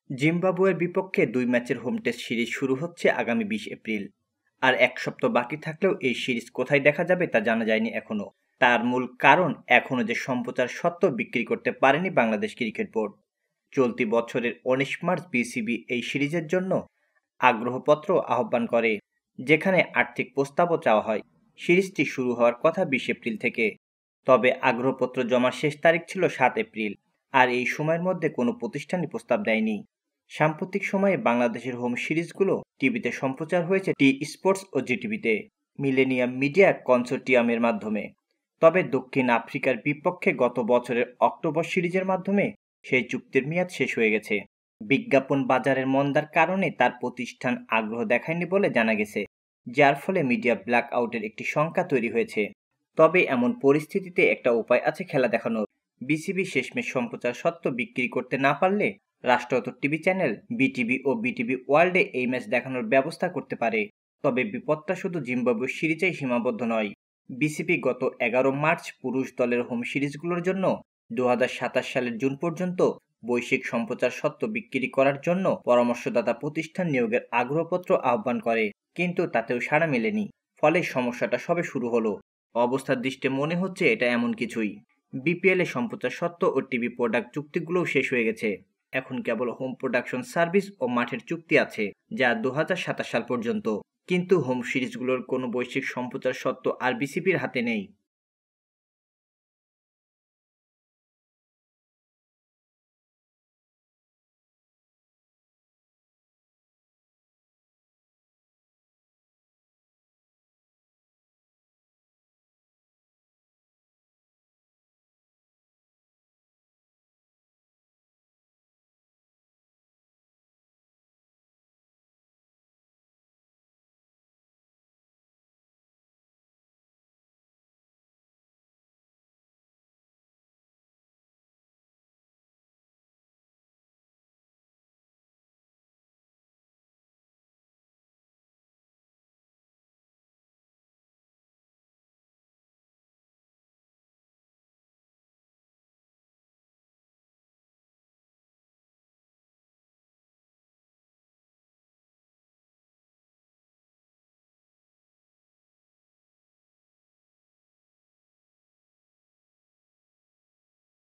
জিম্বাবুয়ের বিপক্ষে ২ ম্যাচের হোম টেস্ট সিরিজ শুরু হচ্ছে আগামী ২০ এপ্রিল। আর এক সপ্তাহ বাকি থাকলেও এই সিরিজ কোথায় দেখা যাবে তা জানা যায়নি এখনও। তার মূল কারণ এখনও যে সম্প্রচার সত্ত্ব বিক্রি করতে পারেনি বাংলাদেশ ক্রিকেট বোর্ড। চলতি বছরের ১৯ মার্চ বিসিবি এই সিরিজের জন্য আগ্রহপত্র আহ্বান করে, যেখানে আর্থিক প্রস্তাবও চাওয়া হয়। সিরিজটি শুরু হওয়ার কথা ২০ এপ্রিল থেকে, তবে আগ্রহপত্র জমার শেষ তারিখ ছিল ৭ এপ্রিল। আর এই সময়ের মধ্যে কোনো প্রতিষ্ঠানই প্রস্তাব দেয়নি। সাম্প্রতিক সময়ে বাংলাদেশের হোম সিরিজগুলো টিভিতে সম্প্রচার হয়েছে টি স্পোর্টস ও জিটিভিতে মিলেনিয়াম মিডিয়া কনসোর্টিয়ামের মাধ্যমে। তবে দক্ষিণ আফ্রিকার বিপক্ষে গত বছরের অক্টোবর সিরিজের মাধ্যমে সেই চুক্তির মেয়াদ শেষ হয়ে গেছে। বিজ্ঞাপন বাজারের মন্দার কারণে তার প্রতিষ্ঠান আগ্রহ দেখায়নি বলে জানা গেছে, যার ফলে মিডিয়া ব্ল্যাক আউটের একটি শঙ্কা তৈরি হয়েছে। তবে এমন পরিস্থিতিতে একটা উপায় আছে খেলা দেখানোর। বিসিবি শেষমেশ সম্প্রচার সত্ত্ব বিক্রি করতে না পারলে রাষ্ট্রায়ত্ত টিভি চ্যানেল বিটিভি ও বিটিভি ওয়ার্ল্ডে এই ম্যাচ দেখানোর ব্যবস্থা করতে পারে। তবে বিপদটা শুধু জিম্বাবুয়ে সিরিজেই সীমাবদ্ধ নয়। বিসিবি গত ১১ মার্চ পুরুষ দলের হোম সিরিজগুলোর জন্য ২০২৭ সালের জুন পর্যন্ত বৈশ্বিক সম্প্রচার সত্ত্ব বিক্রি করার জন্য পরামর্শদাতা প্রতিষ্ঠান নিয়োগের আগ্রহপত্র আহ্বান করে, কিন্তু তাতেও সাড়া মেলেনি। ফলে সমস্যাটা সবে শুরু হলো। অবস্থার দৃষ্টে মনে হচ্ছে এটা এমন কিছুই। বিপিএল এ সম্প্রচার সত্ত্ব ও টিভি প্রোডাক্ট চুক্তিগুলোও শেষ হয়ে গেছে। এখন কেবল হোম প্রোডাকশন সার্ভিস ও মাঠের চুক্তি আছে, যা ২০২৭ সাল পর্যন্ত। কিন্তু হোম সিরিজগুলোর কোনো বৈশ্বিক সম্প্রচার সত্ত্ব আর বিসিবির হাতে নেই।